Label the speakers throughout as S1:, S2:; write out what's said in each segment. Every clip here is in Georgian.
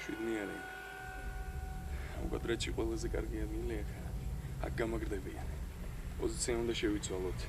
S1: შვიდნიანი. უკადრეთში ყველაზე კარგი ადგილია ხა. აქ გამაგრდებიან. პოზიცია უნდა შევიცვალოთ.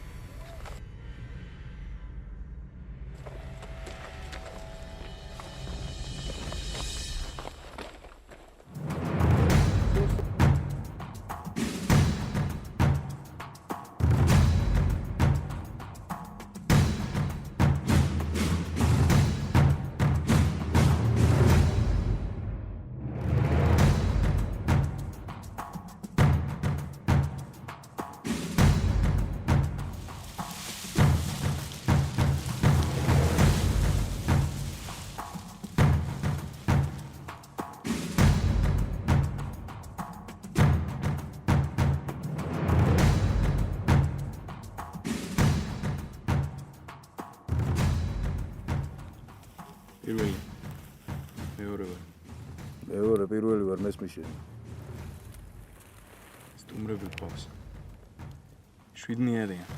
S2: პირველი ვარ მესმის შენ.
S1: სტუმრები ყავს. შვიდნი არიან.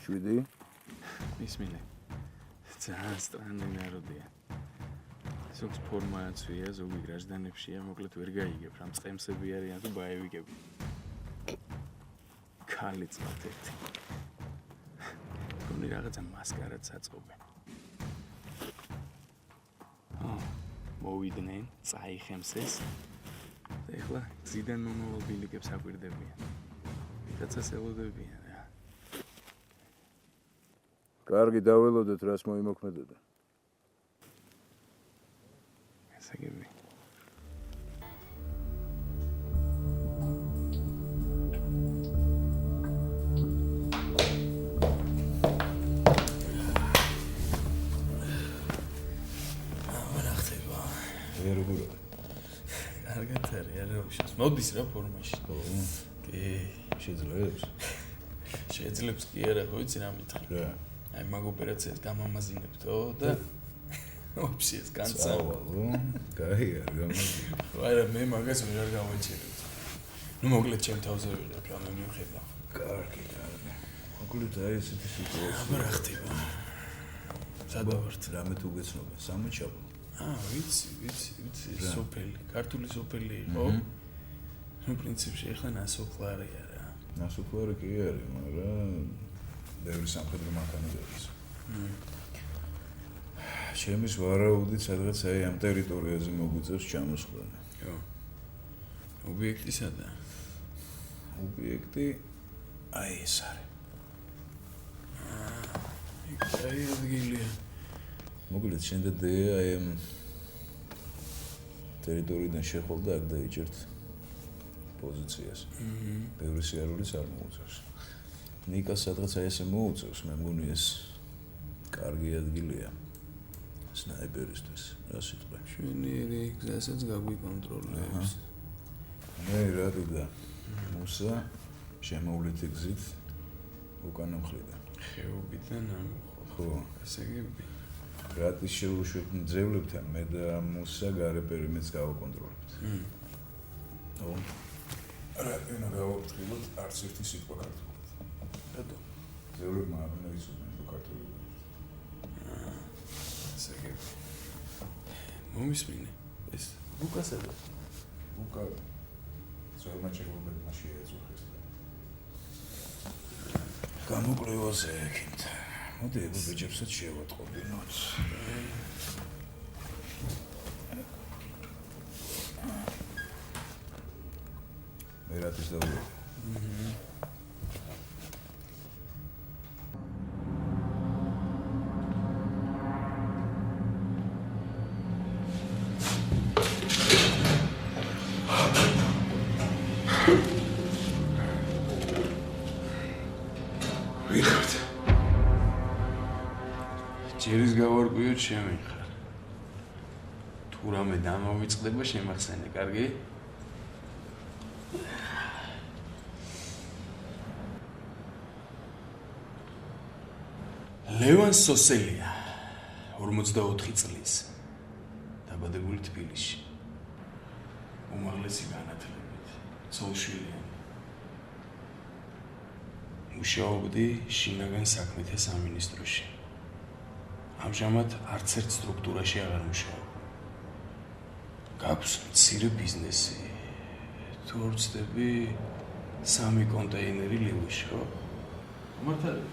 S2: შვიდი?
S1: ისმინე. ძალიან სტრანული ნაროდია. ზოგს ფორმა აცვია, ზოგი გრაჟდანებშია, მოკლედ ვერ გაიგებ, რამ წყემსები არიან თუ ბაევიკები. ქალი წვათ ერთი. კონი რაღაცა მასკარად საწყობენ. მოვიდნენ, წაიხემსეს. და ეხლა გზიდან მომავალ ბილიკებს აკვირდებიან. ვიღაცას ელოდებიან რა.
S2: კარგი, დაველოდეთ, რას მოიმოქმედებდა.
S1: გასაგები. მოდის რა ფორმაში. კი,
S2: შეძლებს.
S1: შეძლებს კი არა, ხო იცი რა მითხარ.
S2: რა.
S1: აი მაგ ოპერაციას გამამაზინებთო და ოფსიეს განსავალო.
S2: კაი არ გამაგინებ.
S1: არა, მე მაგას ვერ გავაჩერებ. ნუ მოკლედ ჩემ თავზე ვიყავ, რა მე მივხედავ.
S2: კარგი. მოკლედ აი ესეთი სიტუაცია.
S1: აბა რა ხდება? სადავართ
S2: რამე თუ გეცნობა, სამოჩაბო.
S1: ვიცი, სოფელი, ქართული სოფელი იყო. ნუ პრინციპში ეხლა ნასოფლარია რა.
S2: ნასოფლარი კი არის, მაგრამ ბევრი სამხედრო მანქანები არის. ჩემის ვარაუდით სადღაც აი ამ ტერიტორიაზე მოგვიწევს ჩამოსვლანა.
S1: ხო. ობიექტი სადაა?
S2: ობიექტი აი ეს არის.
S1: აი ადგილია.
S2: მოკლედ შენ და დეა აი ამ ტერიტორიიდან შეხვდა აქ დაიჭერთ პოზიციას. ბევრი სიარულიც არ მოუწევს. ნიკას სადღაც აი ესე მოუწევს, მე მგონი ეს კარგი ადგილია სნაიპერისთვის. რა სიტყვა?
S1: შვენიერი გზასაც გაგვიკონტროლებს.
S2: მე რადი და მუსა შემოვლით გზით უკანა მხრიდან.
S1: ხეობიდან ამოხო.
S2: ხო,
S1: გასაგები.
S2: რატის შევუშვებთ მძევლებთან, მე და მუსა გარე პერიმეტრს გავაკონტროლებთ. ო. რა ენა გავაფრთხილოთ არც ერთი სიტყვა ქართულად.
S1: რატო?
S2: მძევლებმა არ უნდა იცოდნენ თუ ქართულად.
S1: გასაგები. მომისმინე. ეს ლუკასადა.
S2: ლუკა ძველმა ჩეკობებმა შეეწუხეს. გამოკვლევაზე ეკით. მოდი ეგ ბიჭებსაც შევატყობინოთ. მე რატის დავუვი?
S1: ჯერის გავარკვიოთ შემიხარ. თუ რამე დამოვიწყდება შემახსენე, კარგი? ლევან სოსელია 44 წლის დაბადებული თბილისში. უმაღლესი განათლებით, ცოლ-შვილია. მუშაობდი შინაგან საქმეთა სამინისტროში. ამჟამად არც ერთ სტრუქტურაში აღარ მუშაობ. გაქვს მცირე ბიზნესი. თუ არ ვცდები 3 კონტეინერი ლივიში, ხო? მართალი?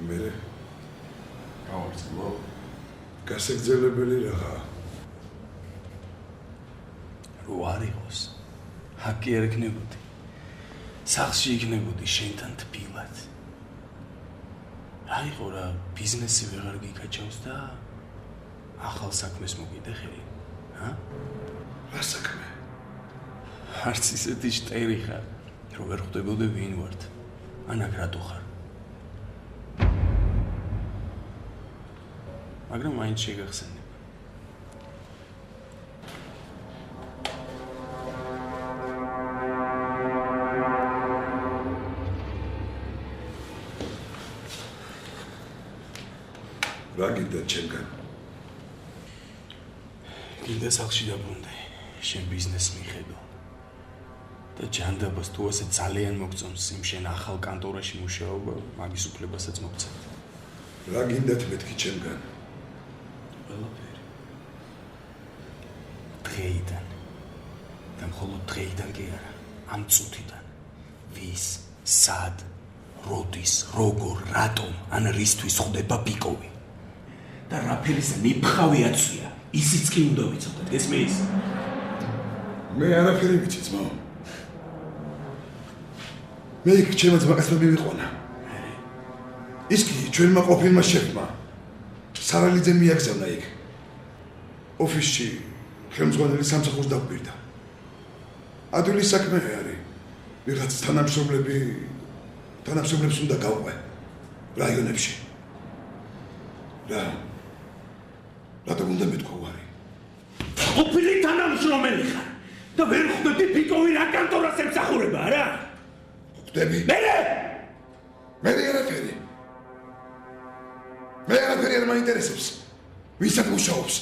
S3: მე
S1: გავარცხლო.
S3: გასაგრძელებელი რაღაცა.
S1: რო არ იყოს, ჰაკი არ იქნებოდი. სახლში იქნებოდი შენთან თბილად. რა იყო რა, ბიზნესი ვეღარ გიკაჩავს და ახალ საქმეს მოგიდე ხელი, ჰა?
S3: რა საქმე?
S1: არც ისეთი შტერი ხარ, რომ ვერ ხვდებოდე ვინ ვართ. ან აქ რატო ხარ? მაგრამ მაინც შეგახსენებ.
S3: რა გინდა ჩემგან?
S1: გინდა სახლში დაბრუნდე, შენ ბიზნესს მიხედო. და ჯანდაბას თუ ასე ძალიან მოგწონს იმ შენ ახალ კანტორაში მუშაობა, მაგის უფლებასაც მოგცემ.
S3: რა გინდათ მეთქი ჩემგან?
S1: ყველაფერი. დღეიდან. და მხოლოდ დღეიდან კი არა, ამ წუთიდან. ვის, სად, როდის, როგორ, რატომ, ან რისთვის ხვდება ბიკოვი. და რაფერის ნიფხავი აწვია, ისიც კი უნდა ვიცოდეთ, გესმის?
S3: მე არაფერი ვიცი, ძმაო. მე იქ ჩემს ძმაკაცმა მივიყვანა. ის კი ჩვენმა ყოფილმა შეფმა. სარალიძე მიაგზავნა იქ. ოფისში ხელმძღვანელი სამსახურს დაგვირდა. ადვილის საქმე არის. ვიღაც თანამშრომლებს უნდა გავყვე რაიონებში. რატომ უნდა მეთქვა უარი?
S1: ყოფილი თანამშრომელი ხარ და ვერ ხვდები ბიკოვი რა კანტორას ემსახურება, არა?
S3: ხვდები? მე არაფერი. მე არაფერი არ მაინტერესებს. ვისაც მუშაობს.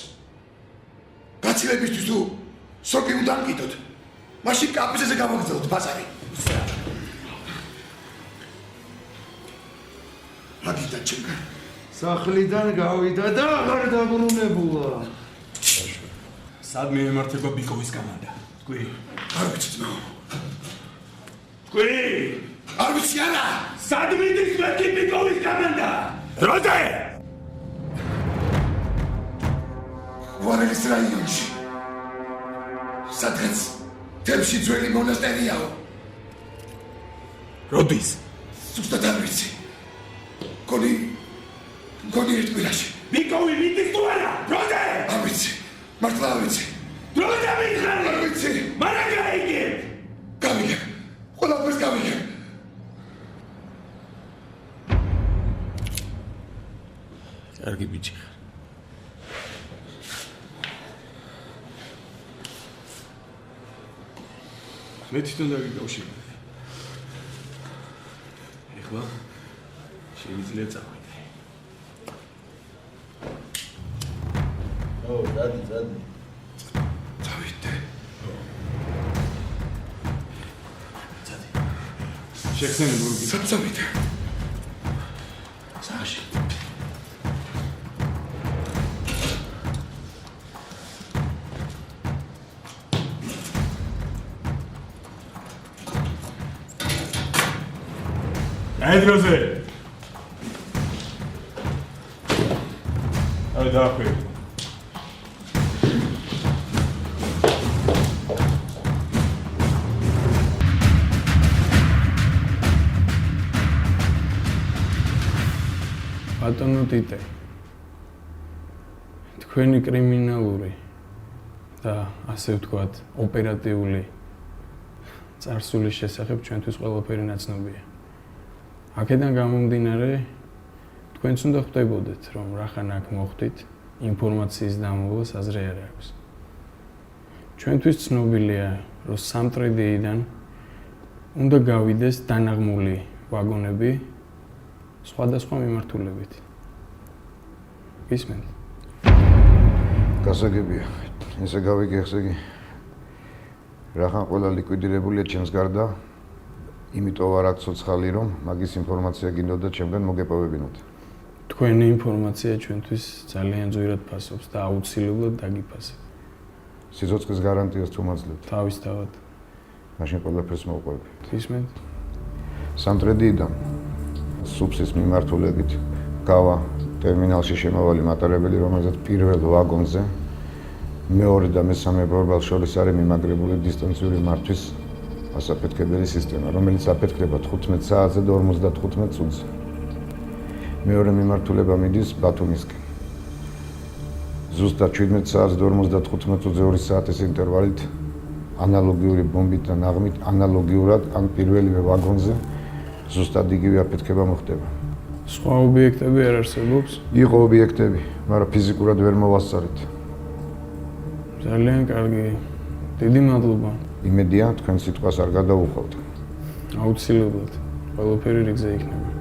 S3: გაცილებისთვის თუ სოკი უნდა ამკიდოთ. მაშინ კაპისზე გამოგზავნოთ ბაზარი. რა გინდა ჩემგან?
S4: სახლიდან გავიდა და აღარ დაბრუნებულა.
S1: სად მიემართება ბიკოვის კომანდა? თქვი?
S3: არ ვიცი ძმაო.
S1: თქვი?
S3: არ ვიცი არა.
S1: სად მიდის მეთქი ბიკოვის კომანდა? როზე?
S3: ვარელის რაიონში. სადღაც თემში ძველი მონასტერიაო.
S1: როდის?
S3: ზუსტად არ ვიცი. გონი ერთ კვირაში.
S1: ბიკოვი მიდის თუ არა? როზე?
S3: არ ვიცი. მართლა არ ვიცი.
S1: როზე მითხარი?
S3: არ ვიცი.
S1: მაგრამ გაიგებ.
S3: გავიგებ. ყველაფერს გავიგებ.
S1: კარგი ბიჭი ხარ. მე თვითონ დაგიკავშირდი. ეხლა შეიძლება წავიდე.
S4: დადი.
S3: წავიდე.
S1: შეხსენებ როგი.
S3: წავიდე.
S1: საში. აიდროზე. აი დაახვი. ბატონო ტიტე. თქვენი კრიმინალური და ასე ვთქვათ, ოპერატიული წარსულის შესახებ ჩვენთვის ყველაფერი ნაცნობია. აქედან გამომდინარე, თქვენც უნდა ხვდებოდეთ, რომ რახან აქ მოხვდით, ინფორმაციის დამოვლას აზრი არ აქვს. ჩვენთვის ცნობილია, რომ სამტრედიიდან უნდა გავიდეს დანაღმული ვაგონები სხვადასხვა მიმართულებით. გისმენთ?
S5: გასაგებია. ესე გავიგე, ესე იგი. რახან ყველა ლიკვიდირებულია ჩემს გარდა, იმიტომ არ აქ ცოცხალი რომ მაგის ინფორმაცია გინდოდა ჩემგან მოგეპოვებინოთ.
S1: თქვენი ინფორმაცია ჩვენთვის ძალიან ძვირად ფასობს და აუცილებლად დაგიფასებთ.
S5: სიცოცხლის გარანტიას თუ მაძლევთ?
S6: თავისთავად.
S5: მაშინ ყველაფერს მოვყვები.
S6: ისმენთ?
S5: სამტრედიიდან სუფსის მიმართულებით გავა ტერმინალში შემავალი მატარებელი, რომელზეც პირველ ვაგონზე მეორე და მესამე ბორბალს შორის არის მიმაგრებული დისტანციური მართვის ასაფეთქებელი სისტემა, რომელიც აფეთქდება 15 საათზე და 55 წუთზე. მეორე მიმართულება მიდის ბათუმისკენ. ზუსტად 17 საათზე და 55 წუთზე 2 საათის ინტერვალით ანალოგიური ბომბით და ნაღმით ანალოგიურად ან პირველივე ვაგონზე ზუსტად იგივე აფეთქება მოხდება.
S6: სხვა ობიექტები არ არსებობს?
S5: იყო ობიექტები, მაგრამ ფიზიკურად ვერ მოვასწარით.
S6: ძალიან კარგი. დიდი მადლობა.
S5: იმედია თქვენ სიტყვას არ გადაუხავთ.
S6: აუცილებლად. ყველაფერი რიგზე იქნება.